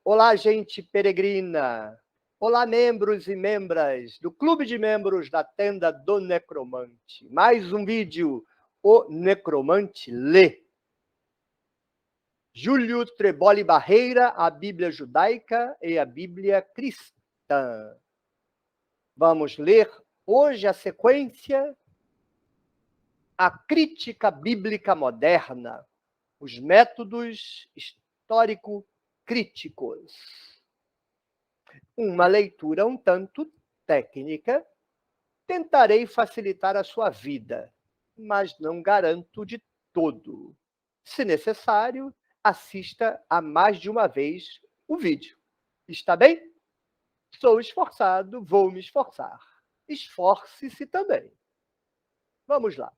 Olá, gente peregrina! Olá, membros e membras do Clube de Membros da Tenda do Necromante. Mais um vídeo, O Necromante Lê. Júlio Treboli Barreira, a Bíblia Judaica e a Bíblia Cristã. Vamos ler hoje a sequência A Crítica Bíblica Moderna, os métodos histórico-críticos. Uma leitura um tanto técnica, tentarei facilitar a sua vida, mas não garanto de todo. Se necessário, assista a mais de uma vez o vídeo. Está bem? Sou esforçado, vou me esforçar. Esforce-se também. Vamos lá.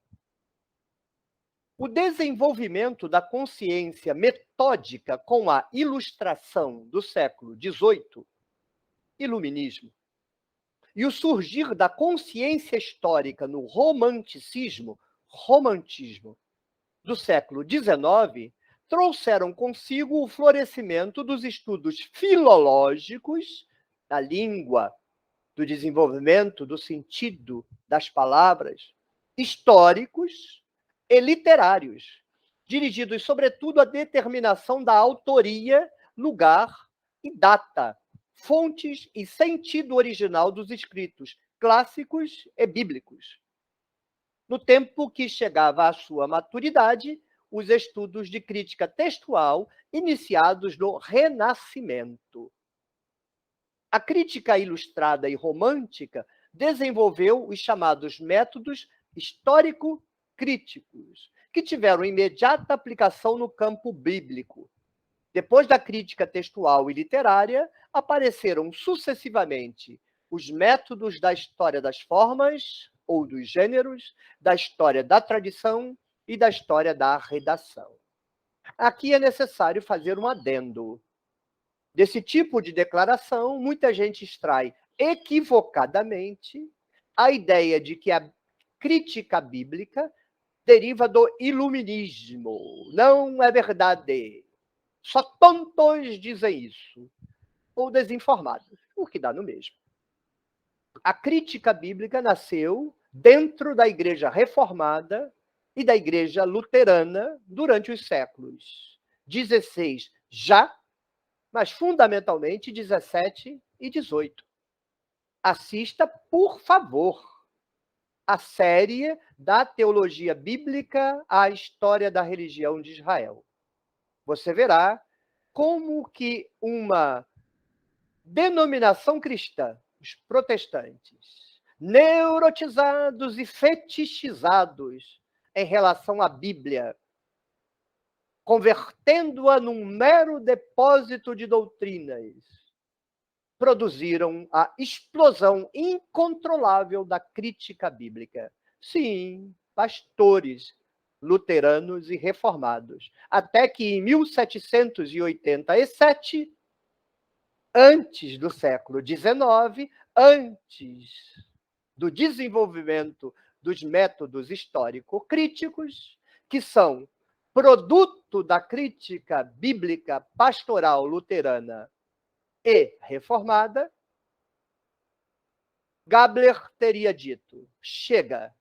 O desenvolvimento da consciência metódica com a ilustração do século XVIII, iluminismo, e o surgir da consciência histórica no romantismo do século XIX trouxeram consigo o florescimento dos estudos filológicos da língua, do desenvolvimento do sentido das palavras, históricos e literários, dirigidos sobretudo à determinação da autoria, lugar e data, fontes e sentido original dos escritos clássicos e bíblicos. No tempo que chegava à sua maturidade, os estudos de crítica textual iniciados no Renascimento. A crítica ilustrada e romântica desenvolveu os chamados métodos histórico-críticos, que tiveram imediata aplicação no campo bíblico. Depois da crítica textual e literária, apareceram sucessivamente os métodos da história das formas ou dos gêneros, da história da tradição e da história da redação. Aqui é necessário fazer um adendo. Desse tipo de declaração, muita gente extrai equivocadamente a ideia de que a crítica bíblica deriva do iluminismo. Não é verdade. Só tontos dizem isso, ou desinformados, o que dá no mesmo. A crítica bíblica nasceu dentro da Igreja Reformada e da Igreja Luterana durante os séculos XVI já, mas fundamentalmente 17 e 18. Assista, por favor, a série da Teologia Bíblica à História da Religião de Israel. Você verá como que uma denominação cristã, os protestantes, neurotizados e fetichizados em relação à Bíblia, convertendo-a num mero depósito de doutrinas, produziram a explosão incontrolável da crítica bíblica. Sim, pastores luteranos e reformados. Até que em 1787, antes do século XIX, antes do desenvolvimento dos métodos histórico-críticos, que são produto da crítica bíblica pastoral luterana e reformada, Gabler teria dito: chega,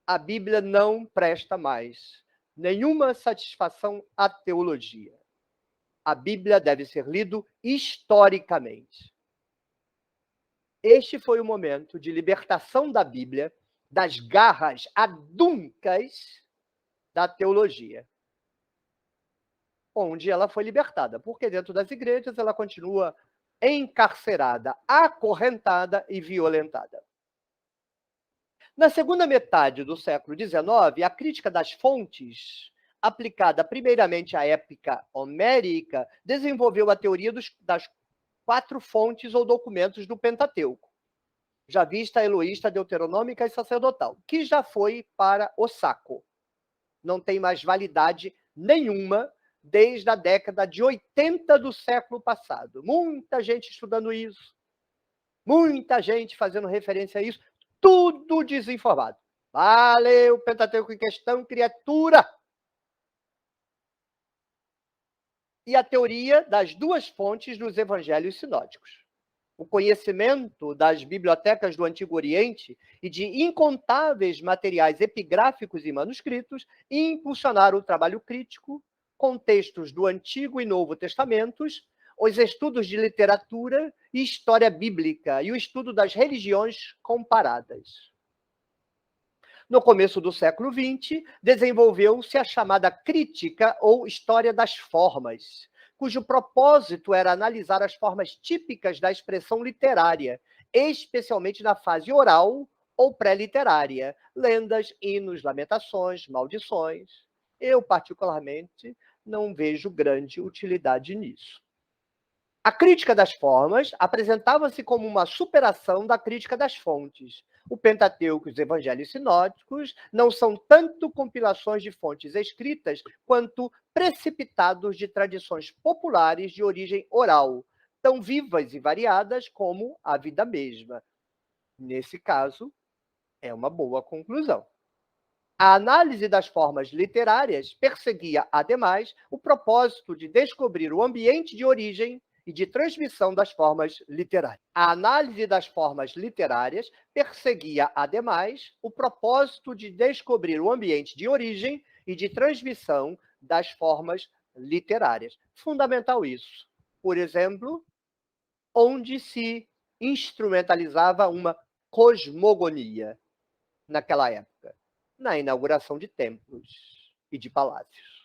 a Bíblia não presta mais nenhuma satisfação à teologia. A Bíblia deve ser lido historicamente. Este foi o momento de libertação da Bíblia das garras aduncas da teologia, onde ela foi libertada, porque dentro das igrejas ela continua encarcerada, acorrentada e violentada. Na segunda metade do século XIX, a crítica das fontes, aplicada primeiramente à época homérica, desenvolveu a teoria das 4 fontes ou documentos do Pentateuco, já vista eloísta, deuteronômica e sacerdotal, que já foi para o saco. Não tem mais validade nenhuma desde a década de 80 do século passado. Muita gente estudando isso, muita gente fazendo referência a isso, tudo desinformado. Valeu, o Pentateuco em questão, criatura! e a teoria das duas fontes dos evangelhos sinóticos. O conhecimento das bibliotecas do Antigo Oriente e de incontáveis materiais epigráficos e manuscritos impulsionaram o trabalho crítico, com textos do Antigo e Novo Testamentos, os estudos de literatura e história bíblica e o estudo das religiões comparadas. No começo do século XX, desenvolveu-se a chamada crítica ou história das formas, cujo propósito era analisar as formas típicas da expressão literária, especialmente na fase oral ou pré-literária, lendas, hinos, lamentações, maldições. Eu, particularmente, não vejo grande utilidade nisso. A crítica das formas apresentava-se como uma superação da crítica das fontes. O Pentateuco e os evangelhos sinóticos não são tanto compilações de fontes escritas quanto precipitados de tradições populares de origem oral, tão vivas e variadas como a vida mesma. Nesse caso, é uma boa conclusão. A análise das formas literárias perseguia, ademais, o propósito de descobrir o ambiente de origem e de transmissão das formas literárias. A análise das formas literárias perseguia, ademais, o propósito de descobrir o ambiente de origem e de transmissão das formas literárias. Fundamental isso. Por exemplo, onde se instrumentalizava uma cosmogonia naquela época? Na inauguração de templos e de palácios.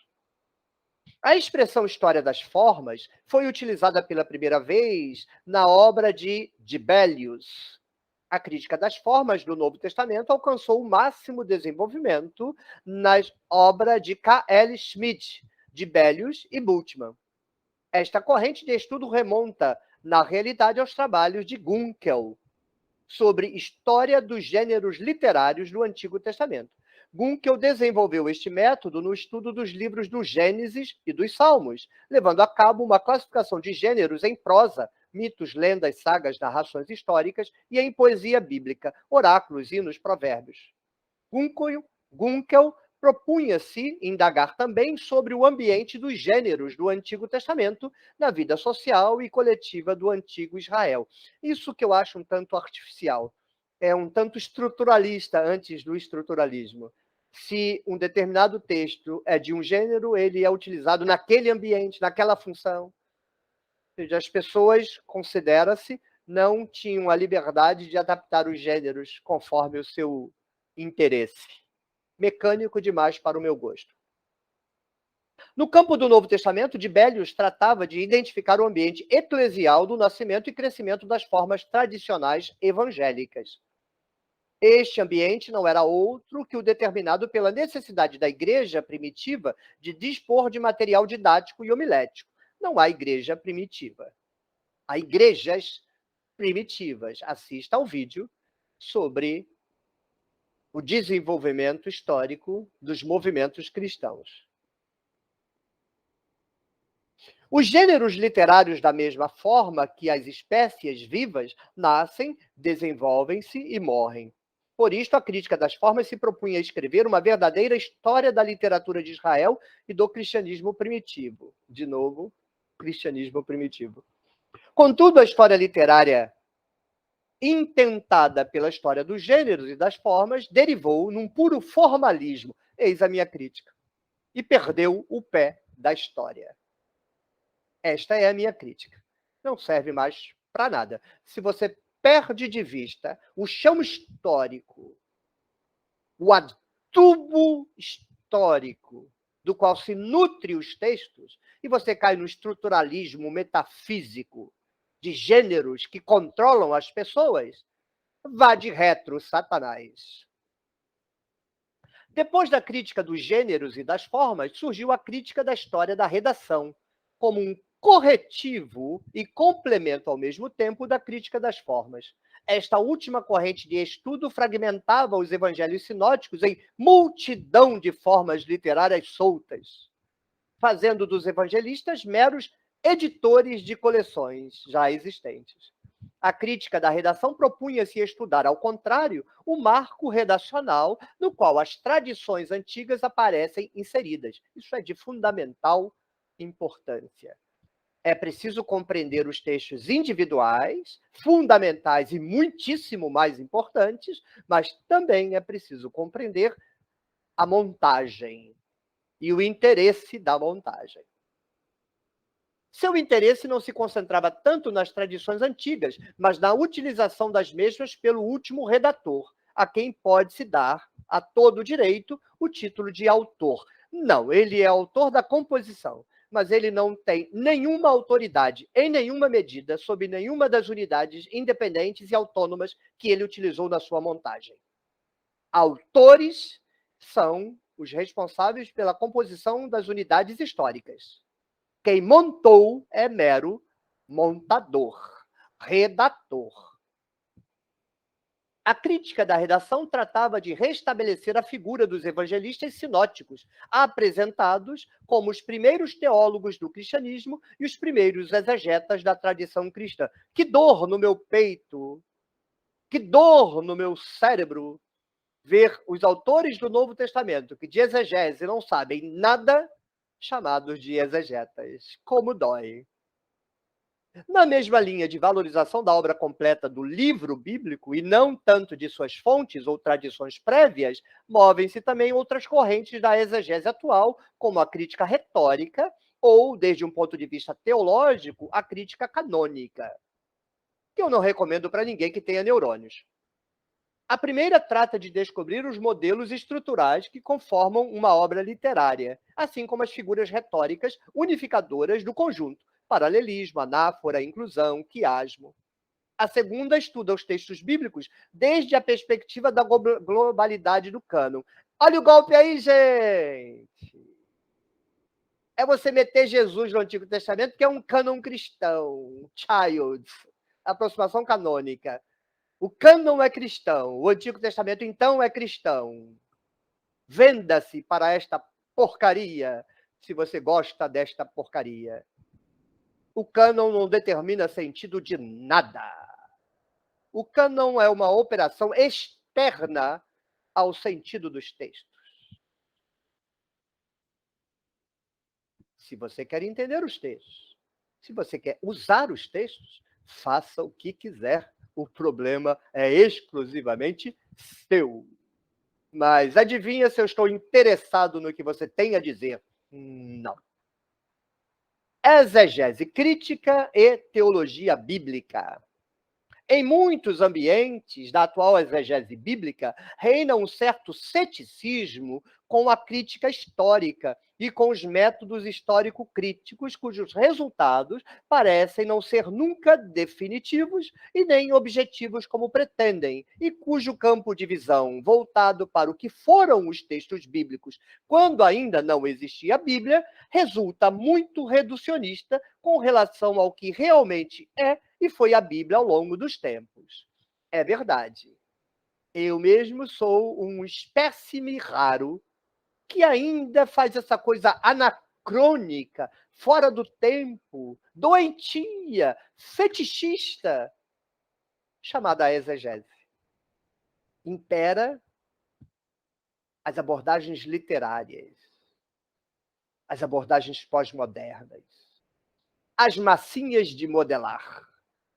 A expressão história das formas foi utilizada pela primeira vez na obra de Dibelius. A crítica das formas do Novo Testamento alcançou o máximo desenvolvimento na obra de K.L. Schmidt, Dibelius e Bultmann. Esta corrente de estudo remonta, na realidade, aos trabalhos de Gunkel sobre história dos gêneros literários do Antigo Testamento. Gunkel desenvolveu este método no estudo dos livros do Gênesis e dos Salmos, levando a cabo uma classificação de gêneros em prosa, mitos, lendas, sagas, narrações históricas e em poesia bíblica, oráculos, hinos, provérbios. Gunkel propunha-se indagar também sobre o ambiente dos gêneros do Antigo Testamento na vida social e coletiva do antigo Israel. Isso que eu acho um tanto artificial. É um tanto estruturalista antes do estruturalismo. Se um determinado texto é de um gênero, ele é utilizado naquele ambiente, naquela função. Ou seja, as pessoas, considera-se, não tinham a liberdade de adaptar os gêneros conforme o seu interesse. Mecânico demais para o meu gosto. No campo do Novo Testamento, Dibelius tratava de identificar o ambiente eclesial do nascimento e crescimento das formas tradicionais evangélicas. Este ambiente não era outro que o determinado pela necessidade da igreja primitiva de dispor de material didático e homilético. Não há igreja primitiva. Há igrejas primitivas. Assista ao vídeo sobre o desenvolvimento histórico dos movimentos cristãos. Os gêneros literários, da mesma forma que as espécies vivas, nascem, desenvolvem-se e morrem. Por isto, a crítica das formas se propunha a escrever uma verdadeira história da literatura de Israel e do cristianismo primitivo. De novo, cristianismo primitivo. Contudo, a história literária intentada pela história dos gêneros e das formas derivou num puro formalismo, eis a minha crítica, e perdeu o pé da história. Esta é a minha crítica. Não serve mais para nada. Se você perde de vista o chão histórico, o adubo histórico do qual se nutre os textos, e você cai no estruturalismo metafísico de gêneros que controlam as pessoas, vá de retro, Satanás. Depois da crítica dos gêneros e das formas, surgiu a crítica da história da redação, como um corretivo e complemento ao mesmo tempo da crítica das formas. Esta última corrente de estudo fragmentava os evangelhos sinóticos em multidão de formas literárias soltas, fazendo dos evangelistas meros editores de coleções já existentes. A crítica da redação propunha-se estudar, ao contrário, o marco redacional no qual as tradições antigas aparecem inseridas. Isso é de fundamental importância. É preciso compreender os textos individuais, fundamentais e muitíssimo mais importantes, mas também é preciso compreender a montagem e o interesse da montagem. Seu interesse não se concentrava tanto nas tradições antigas, mas na utilização das mesmas pelo último redator, a quem pode-se dar, a todo direito, o título de autor. Não, ele é autor da composição, mas ele não tem nenhuma autoridade, em nenhuma medida, sob nenhuma das unidades independentes e autônomas que ele utilizou na sua montagem. Autores são os responsáveis pela composição das unidades históricas. Quem montou é mero montador, redator. A crítica da redação tratava de restabelecer a figura dos evangelistas sinóticos, apresentados como os primeiros teólogos do cristianismo e os primeiros exegetas da tradição cristã. Que dor no meu peito, que dor no meu cérebro ver os autores do Novo Testamento, que de exegese não sabem nada, chamados de exegetas. Como dói. Na mesma linha de valorização da obra completa do livro bíblico, e não tanto de suas fontes ou tradições prévias, movem-se também outras correntes da exegese atual, como a crítica retórica ou, desde um ponto de vista teológico, a crítica canônica, que eu não recomendo para ninguém que tenha neurônios. A primeira trata de descobrir os modelos estruturais que conformam uma obra literária, assim como as figuras retóricas unificadoras do conjunto, paralelismo, anáfora, inclusão, quiasmo. A segunda estuda os textos bíblicos desde a perspectiva da globalidade do cânon. Olha o golpe aí, gente! É você meter Jesus no Antigo Testamento, que é um cânon cristão, child, aproximação canônica. O cânon é cristão, o Antigo Testamento, então, é cristão. Venda-se para esta porcaria, se você gosta desta porcaria. O cânon não determina sentido de nada. O cânon é uma operação externa ao sentido dos textos. Se você quer entender os textos, se você quer usar os textos, faça o que quiser. O problema é exclusivamente seu. Mas adivinha se eu estou interessado no que você tem a dizer? Não. Exegese crítica e teologia bíblica. Em muitos ambientes da atual exegese bíblica, reina um certo ceticismo com a crítica histórica e com os métodos histórico-críticos, cujos resultados parecem não ser nunca definitivos e nem objetivos como pretendem, e cujo campo de visão, voltado para o que foram os textos bíblicos quando ainda não existia a Bíblia, resulta muito reducionista com relação ao que realmente é e foi a Bíblia ao longo dos tempos. É verdade. Eu mesmo sou um espécime raro que ainda faz essa coisa anacrônica, fora do tempo, doentia, fetichista, chamada exegese. Impera as abordagens literárias, as abordagens pós-modernas, as massinhas de modelar,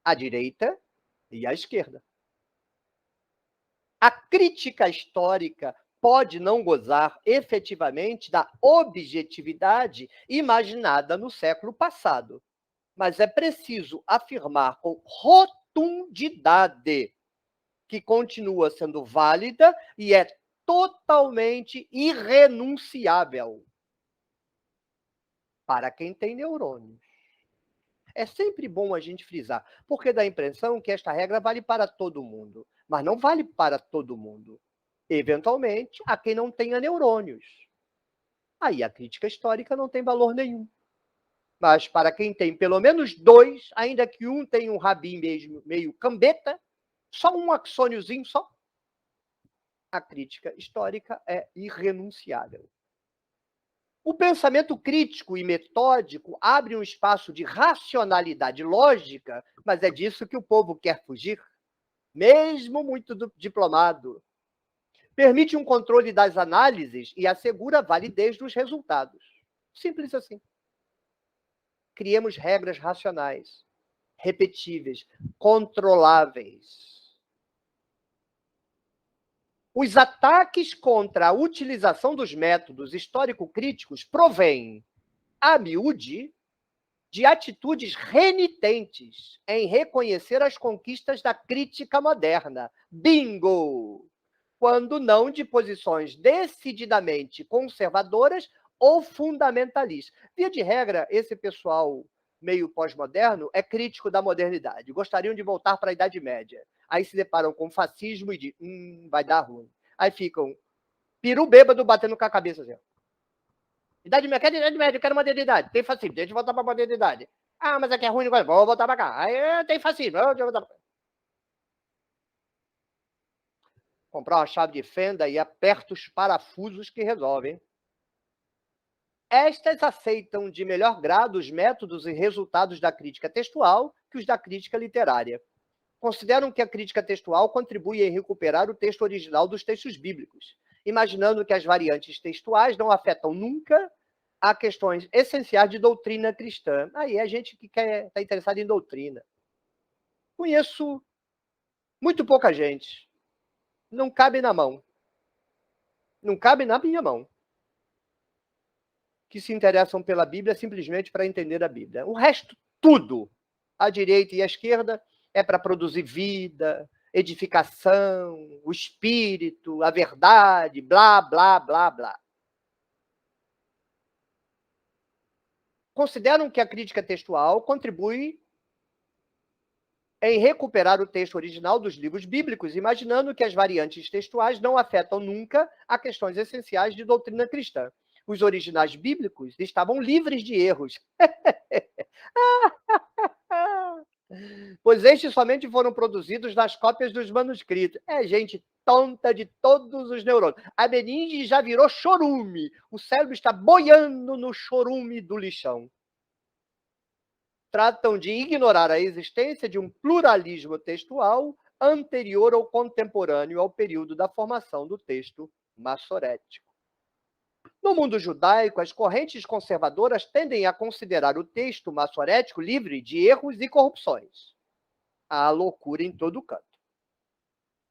à direita e à esquerda. A crítica histórica pode não gozar efetivamente da objetividade imaginada no século passado, mas é preciso afirmar com rotundidade que continua sendo válida e é totalmente irrenunciável para quem tem neurônios. É sempre bom a gente frisar, porque dá a impressão que esta regra vale para todo mundo, mas não vale para todo mundo. Eventualmente, há quem não tenha neurônios. Aí a crítica histórica não tem valor nenhum. Mas para quem tem pelo menos dois, ainda que um tenha um rabinho meio cambeta, só um axôniozinho só, a crítica histórica é irrenunciável. O pensamento crítico e metódico abre um espaço de racionalidade lógica, mas é disso que o povo quer fugir, mesmo muito diplomado. Permite um controle das análises e assegura a validez dos resultados. Simples assim. criemos regras racionais, repetíveis, controláveis. Os ataques contra a utilização dos métodos histórico-críticos provêm, a miúde, de atitudes renitentes em reconhecer as conquistas da crítica moderna. Bingo! Quando não de posições decididamente conservadoras ou fundamentalistas. Via de regra, esse pessoal meio pós-moderno é crítico da modernidade. Gostariam de voltar para a Idade Média. Aí se deparam com fascismo e dizem, vai dar ruim. Aí ficam peru bêbado batendo com a cabeça assim. Idade Média, eu quero modernidade. Tem fascismo, deixa eu voltar para a modernidade. Ah, mas aqui é ruim, vou voltar para cá. Aí tem fascismo, eu vou voltar para cá. Comprar uma chave de fenda e aperta os parafusos que resolvem. Estas aceitam de melhor grado os métodos e resultados da crítica textual que os da crítica literária. Consideram que a crítica textual contribui em recuperar o texto original dos textos bíblicos, imaginando que as variantes textuais não afetam nunca a questões essenciais de doutrina cristã. Aí é gente que está interessada em doutrina. Conheço muito pouca gente. Não cabe na mão. Não cabe na minha mão. Que se interessam pela Bíblia simplesmente para entender a Bíblia. O resto, tudo, à direita e à esquerda, é para produzir vida, edificação, o espírito, a verdade, blá, blá, blá, blá. Consideram que a crítica textual contribui em recuperar o texto original dos livros bíblicos, imaginando que as variantes textuais não afetam nunca a questões essenciais de doutrina cristã. Os originais bíblicos estavam livres de erros. Pois estes somente foram produzidos nas cópias dos manuscritos. É gente tonta de todos os neurônios. A meninge já virou chorume. O cérebro está boiando no chorume do lixão. Tratam de ignorar a existência de um pluralismo textual anterior ou contemporâneo ao período da formação do texto massorético. No mundo judaico, as correntes conservadoras tendem a considerar o texto massorético livre de erros e corrupções. Há loucura em todo canto.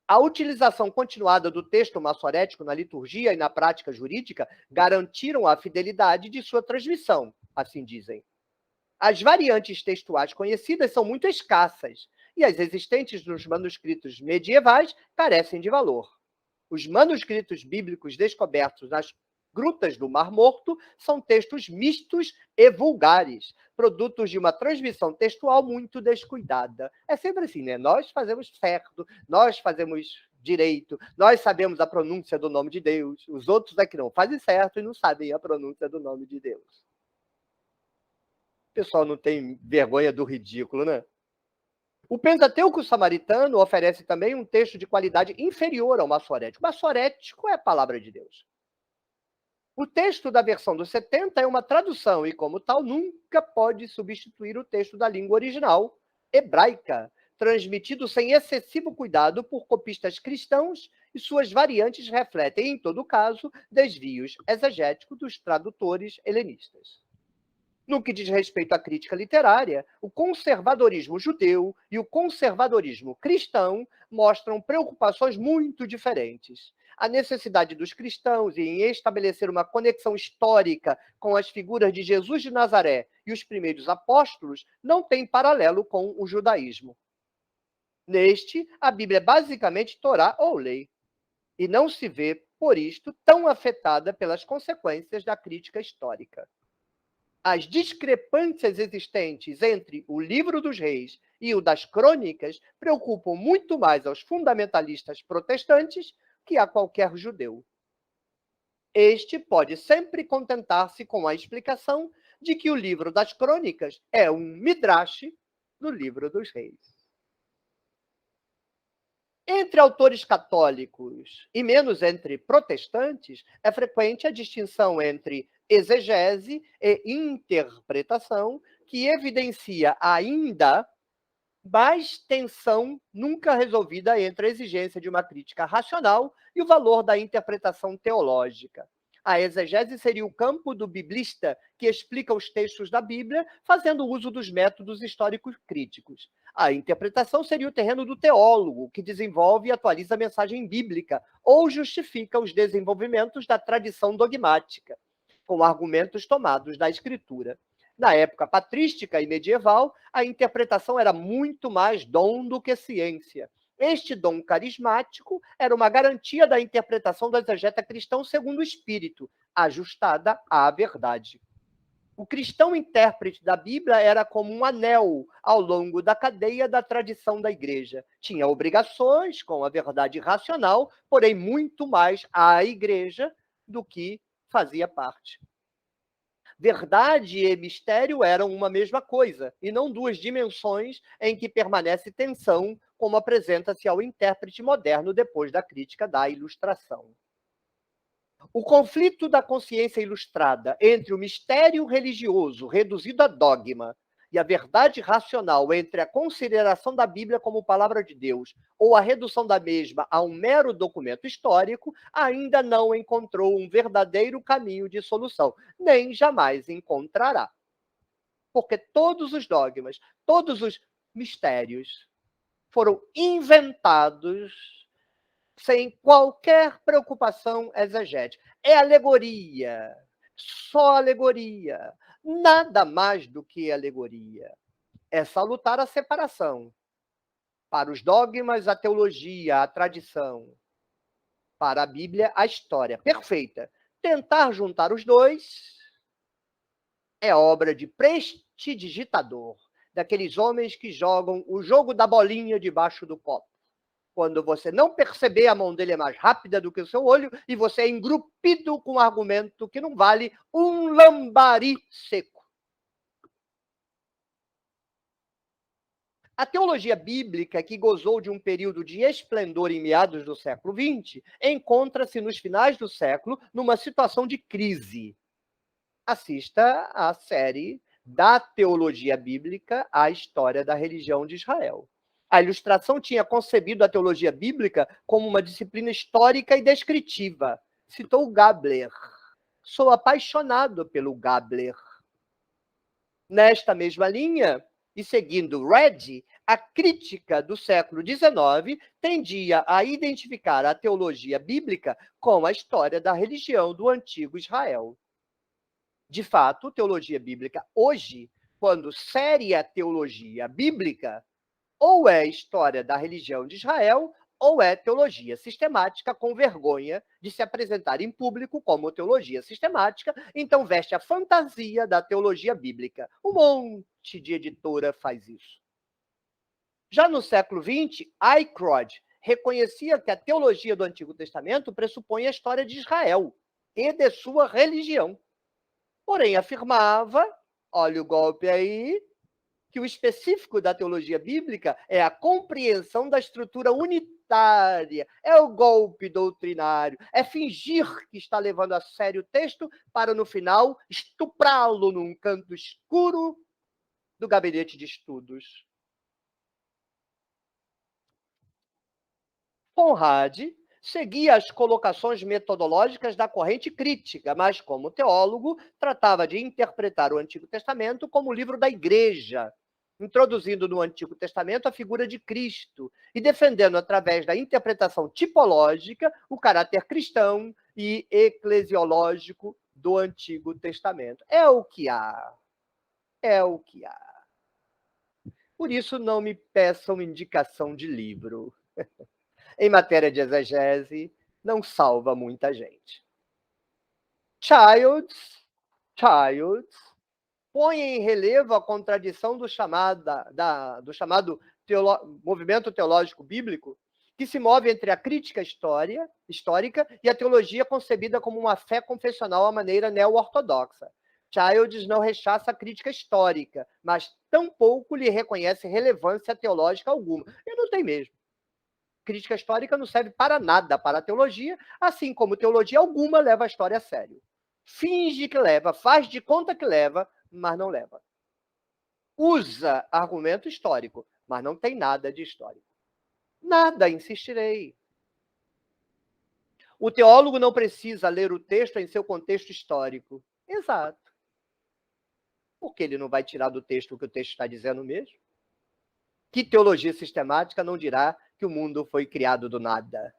A utilização continuada do texto massorético na liturgia e na prática jurídica garantiram a fidelidade de sua transmissão, assim dizem. As variantes textuais conhecidas são muito escassas e as existentes nos manuscritos medievais carecem de valor. Os manuscritos bíblicos descobertos nas grutas do Mar Morto são textos mistos e vulgares, produtos de uma transmissão textual muito descuidada. É sempre assim, né? Nós fazemos certo, nós fazemos direito, nós sabemos a pronúncia do nome de Deus, os outros é que não fazem certo e não sabem a pronúncia do nome de Deus. O pessoal não tem vergonha do ridículo, né? O Pentateuco samaritano oferece também um texto de qualidade inferior ao massorético. O massorético é a palavra de Deus. O texto da versão dos 70 é uma tradução e, como tal, nunca pode substituir o texto da língua original, hebraica, transmitido sem excessivo cuidado por copistas cristãos, e suas variantes refletem, em todo caso, desvios exegéticos dos tradutores helenistas. No que diz respeito à crítica literária, o conservadorismo judeu e o conservadorismo cristão mostram preocupações muito diferentes. A necessidade dos cristãos em estabelecer uma conexão histórica com as figuras de Jesus de Nazaré e os primeiros apóstolos não tem paralelo com o judaísmo. Neste, a Bíblia é basicamente Torá ou lei, e não se vê, por isto, tão afetada pelas consequências da crítica histórica. As discrepâncias existentes entre o Livro dos Reis e o das Crônicas preocupam muito mais aos fundamentalistas protestantes que a qualquer judeu. Este pode sempre contentar-se com a explicação de que o Livro das Crônicas é um midrash do Livro dos Reis. Entre autores católicos e menos entre protestantes, é frequente a distinção entre exegese e interpretação, que evidencia ainda mais tensão nunca resolvida entre a exigência de uma crítica racional e o valor da interpretação teológica. A exegese seria o campo do biblista que explica os textos da Bíblia, fazendo uso dos métodos históricos críticos. A interpretação seria o terreno do teólogo, que desenvolve e atualiza a mensagem bíblica ou justifica os desenvolvimentos da tradição dogmática, com argumentos tomados da Escritura. Na época patrística e medieval, a interpretação era muito mais dom do que ciência. Este dom carismático era uma garantia da interpretação do exegeta cristão segundo o Espírito, ajustada à verdade. O cristão intérprete da Bíblia era como um anel ao longo da cadeia da tradição da igreja. Tinha obrigações com a verdade racional, porém muito mais à igreja do que fazia parte. Verdade e mistério eram uma mesma coisa, e não duas dimensões em que permanece tensão, como apresenta-se ao intérprete moderno depois da crítica da Ilustração. O conflito da consciência ilustrada entre o mistério religioso reduzido a dogma e a verdade racional entre a consideração da Bíblia como palavra de Deus ou a redução da mesma a um mero documento histórico ainda não encontrou um verdadeiro caminho de solução, nem jamais encontrará. Porque todos os dogmas, todos os mistérios foram inventados sem qualquer preocupação exegética. É alegoria, só alegoria, nada mais do que alegoria. É salutar a separação. Para os dogmas, a teologia, a tradição. Para a Bíblia, a história. Perfeita. Tentar juntar os dois é obra de prestidigitador, daqueles homens que jogam o jogo da bolinha debaixo do copo. Quando você não perceber, a mão dele é mais rápida do que o seu olho e você é engrupido com um argumento que não vale um lambari seco. A teologia bíblica, que gozou de um período de esplendor em meados do século XX, encontra-se nos finais do século numa situação de crise. Assista à série da teologia bíblica, a história da religião de Israel. A Ilustração tinha concebido a teologia bíblica como uma disciplina histórica e descritiva. Citou Gabler. Sou apaixonado pelo Gabler. Nesta mesma linha, e seguindo Red, a crítica do século XIX tendia a identificar a teologia bíblica com a história da religião do antigo Israel. De fato, teologia bíblica hoje, quando séria teologia bíblica, ou é história da religião de Israel, ou é teologia sistemática com vergonha de se apresentar em público como teologia sistemática, então veste a fantasia da teologia bíblica. Um monte de editora faz isso. Já no século XX, Eichrodt reconhecia que a teologia do Antigo Testamento pressupõe a história de Israel e de sua religião. Porém, afirmava, olha o golpe aí, que o específico da teologia bíblica é a compreensão da estrutura unitária, é o golpe doutrinário, é fingir que está levando a sério o texto para, no final, estuprá-lo num canto escuro do gabinete de estudos. Conrad seguia as colocações metodológicas da corrente crítica, mas, como teólogo, tratava de interpretar o Antigo Testamento como livro da Igreja, introduzindo no Antigo Testamento a figura de Cristo e defendendo, através da interpretação tipológica, o caráter cristão e eclesiológico do Antigo Testamento. É o que há. É o que há. Por isso, não me peçam indicação de livro. Em matéria de exegese, não salva muita gente. Childs põe em relevo a contradição do chamado movimento teológico bíblico, que se move entre a crítica histórica e a teologia concebida como uma fé confessional à maneira neo-ortodoxa. Childs não rechaça a crítica histórica, mas tampouco lhe reconhece relevância teológica alguma. E não tem mesmo. Crítica histórica não serve para nada para a teologia, assim como teologia alguma leva a história a sério. Finge que leva, faz de conta que leva, mas não leva. Usa argumento histórico, mas não tem nada de histórico. Nada, insistirei. O teólogo não precisa ler o texto em seu contexto histórico. Exato. Porque ele não vai tirar do texto o que o texto está dizendo mesmo. Que teologia sistemática não dirá que o mundo foi criado do nada?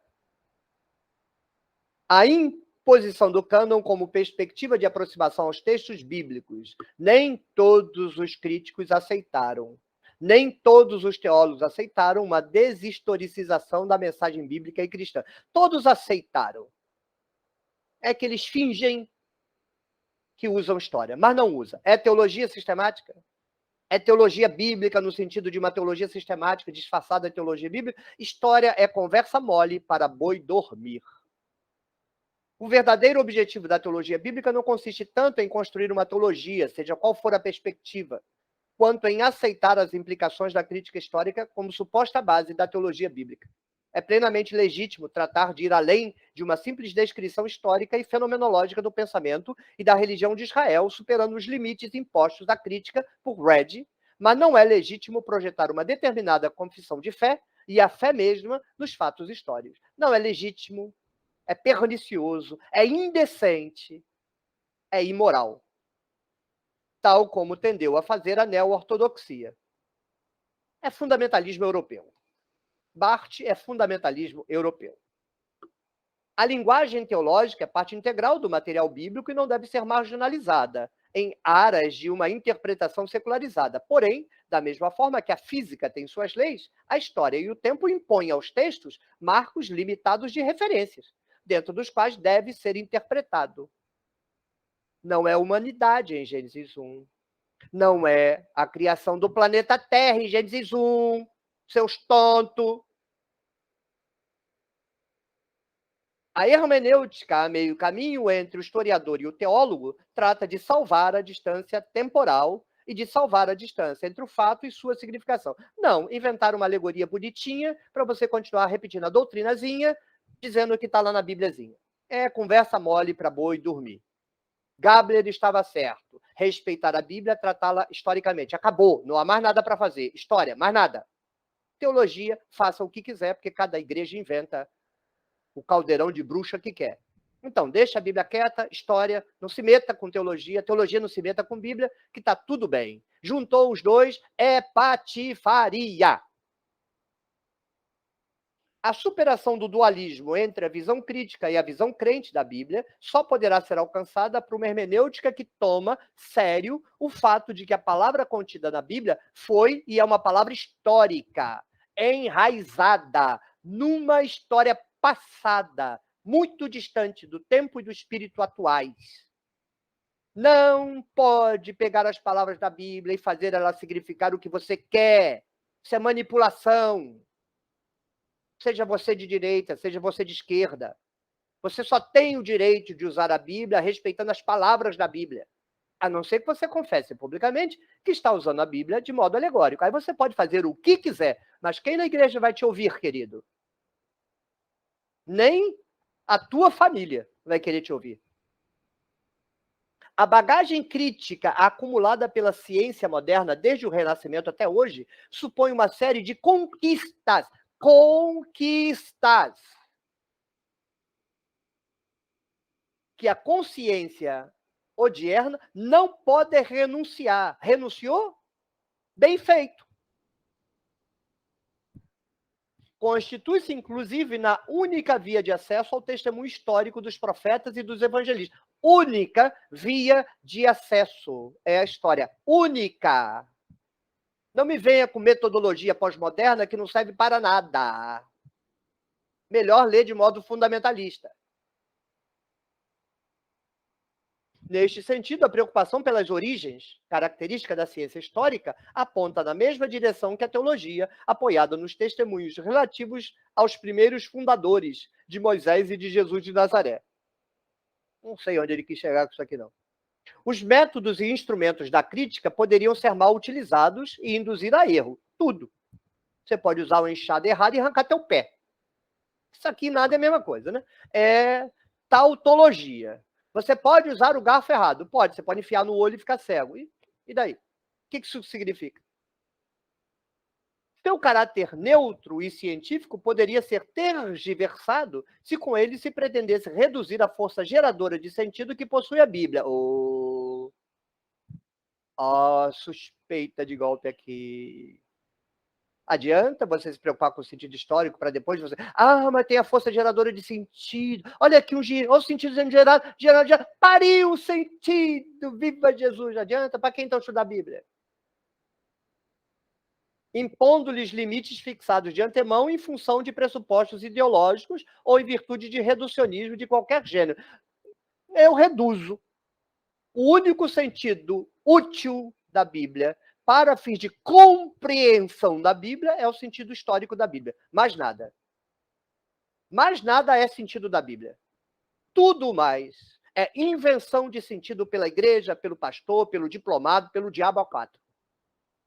A imposição do cânon como perspectiva de aproximação aos textos bíblicos. Nem todos os críticos aceitaram. Nem todos os teólogos aceitaram uma deshistoricização da mensagem bíblica e cristã. Todos aceitaram. É que eles fingem que usam história, mas não usa. É teologia sistemática? É teologia bíblica no sentido de uma teologia sistemática disfarçada de teologia bíblica? História é conversa mole para boi dormir. O verdadeiro objetivo da teologia bíblica não consiste tanto em construir uma teologia, seja qual for a perspectiva, quanto em aceitar as implicações da crítica histórica como suposta base da teologia bíblica. É plenamente legítimo tratar de ir além de uma simples descrição histórica e fenomenológica do pensamento e da religião de Israel, superando os limites impostos à crítica por Redd, mas não é legítimo projetar uma determinada confissão de fé e a fé mesma nos fatos históricos. Não é legítimo, é pernicioso, é indecente, é imoral. Tal como tendeu a fazer a neo-ortodoxia. É fundamentalismo europeu. Barth é fundamentalismo europeu. A linguagem teológica é parte integral do material bíblico e não deve ser marginalizada em aras de uma interpretação secularizada. Porém, da mesma forma que a física tem suas leis, a história e o tempo impõem aos textos marcos limitados de referências, dentro dos quais deve ser interpretado. Não é humanidade em Gênesis 1. Não é a criação do planeta Terra em Gênesis 1. Seus tontos. A hermenêutica, a meio caminho entre o historiador e o teólogo, trata de salvar a distância temporal e de salvar a distância entre o fato e sua significação. Não inventar uma alegoria bonitinha para você continuar repetindo a doutrinazinha, dizendo que está lá na Bíbliazinha. É conversa mole para boi dormir. Gabler estava certo. Respeitar a Bíblia, tratá-la historicamente. Acabou, não há mais nada para fazer. História, mais nada. Teologia, faça o que quiser, porque cada igreja inventa o caldeirão de bruxa que quer. Então, deixa a Bíblia quieta, história, não se meta com teologia não se meta com Bíblia, que está tudo bem. Juntou os dois, é patifaria. A superação do dualismo entre a visão crítica e a visão crente da Bíblia só poderá ser alcançada por uma hermenêutica que toma sério o fato de que a palavra contida na Bíblia foi e é uma palavra histórica, enraizada numa história passada, muito distante do tempo e do espírito atuais. Não pode pegar as palavras da Bíblia e fazer ela significar o que você quer. Isso é manipulação. Seja você de direita, seja você de esquerda. Você só tem o direito de usar a Bíblia respeitando as palavras da Bíblia. A não ser que você confesse publicamente que está usando a Bíblia de modo alegórico. Aí você pode fazer o que quiser, mas quem na igreja vai te ouvir, querido? Nem a tua família vai querer te ouvir. A bagagem crítica acumulada pela ciência moderna desde o Renascimento até hoje supõe uma série de conquistas. Conquistas. Que a consciência odierna não pode renunciar. Renunciou? Bem feito. Constitui-se, inclusive, na única via de acesso ao testemunho histórico dos profetas e dos evangelistas. Única via de acesso. É a história. Única. Não me venha com metodologia pós-moderna que não serve para nada. Melhor ler de modo fundamentalista. Neste sentido, a preocupação pelas origens, característica da ciência histórica, aponta na mesma direção que a teologia, apoiada nos testemunhos relativos aos primeiros fundadores de Moisés e de Jesus de Nazaré. Não sei onde ele quis chegar com isso aqui, não. Os métodos e instrumentos da crítica poderiam ser mal utilizados e induzir a erro. Tudo. Você pode usar o enxada errado e arrancar teu pé. Isso aqui nada é a mesma coisa, né? É tautologia. Você pode usar o garfo errado? Pode. Você pode enfiar no olho e ficar cego. E daí? O que isso significa? Seu caráter neutro e científico poderia ser tergiversado se com ele se pretendesse reduzir a força geradora de sentido que possui a Bíblia. Suspeita de golpe aqui. Adianta você se preocupar com o sentido histórico para depois você... mas tem a força geradora de sentido. Olha aqui olha o sentido sendo gerado. Pariu o sentido. Viva Jesus. Adianta? Para quem então estudar a Bíblia? Impondo-lhes limites fixados de antemão em função de pressupostos ideológicos ou em virtude de reducionismo de qualquer gênero. Eu reduzo. O único sentido útil da Bíblia para fins de compreensão da Bíblia é o sentido histórico da Bíblia. Mais nada. Mais nada é sentido da Bíblia. Tudo mais é invenção de sentido pela igreja, pelo pastor, pelo diplomado, pelo diabo a quatro.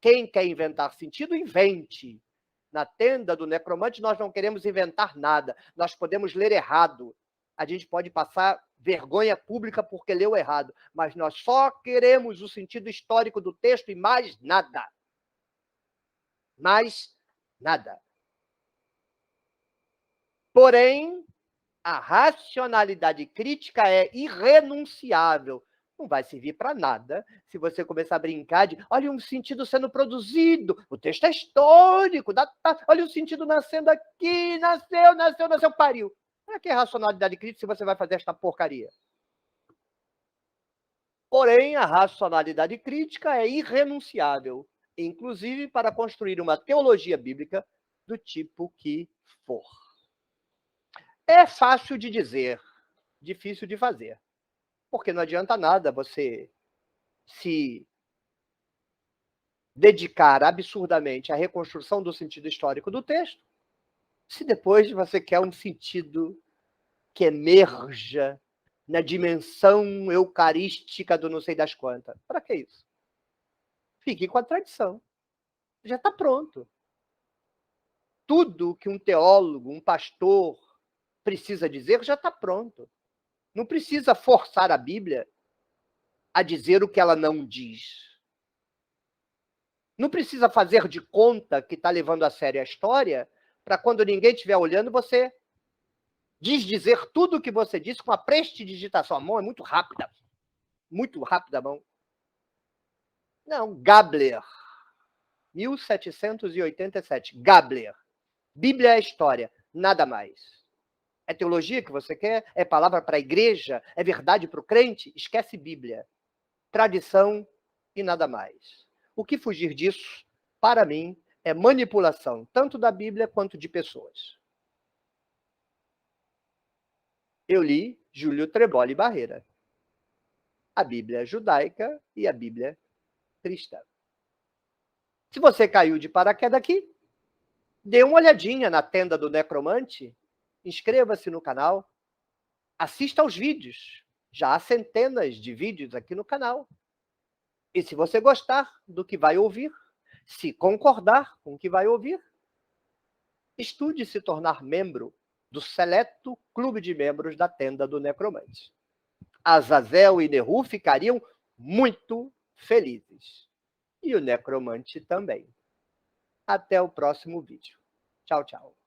Quem quer inventar sentido, invente. Na tenda do necromante, nós não queremos inventar nada. Nós podemos ler errado. A gente pode passar vergonha pública porque leu errado. Mas nós só queremos o sentido histórico do texto e mais nada. Mais nada. Porém, a racionalidade crítica é irrenunciável. Não vai servir para nada se você começar a brincar de olha um sentido sendo produzido, o texto é histórico, olha o sentido nascendo aqui, nasceu, pariu. Para que racionalidade crítica se você vai fazer esta porcaria? Porém, a racionalidade crítica é irrenunciável, inclusive para construir uma teologia bíblica do tipo que for. É fácil de dizer, difícil de fazer. Porque não adianta nada você se dedicar absurdamente à reconstrução do sentido histórico do texto, se depois você quer um sentido que emerja na dimensão eucarística do não sei das quantas. Para que isso? Fique com a tradição. Já está pronto. Tudo que um teólogo, um pastor precisa dizer já está pronto. Não precisa forçar a Bíblia a dizer o que ela não diz. Não precisa fazer de conta que está levando a sério a história, para quando ninguém estiver olhando, você dizer tudo o que você disse com a prestidigitação. A mão é muito rápida a mão. Não, Gabler, 1787, Gabler. Bíblia é história, nada mais. É teologia que você quer? É palavra para a igreja? É verdade para o crente? Esquece Bíblia. Tradição e nada mais. O que fugir disso, para mim, é manipulação, tanto da Bíblia quanto de pessoas. Eu li Júlio Treboli Barreira. A Bíblia judaica e a Bíblia cristã. Se você caiu de paraquedas aqui, dê uma olhadinha na tenda do necromante, inscreva-se no canal, assista aos vídeos. Já há centenas de vídeos aqui no canal. E se você gostar do que vai ouvir, se concordar com o que vai ouvir, estude se tornar membro do seleto clube de membros da tenda do necromante. Azazel e Nehu ficariam muito felizes. E o necromante também. Até o próximo vídeo. Tchau, tchau.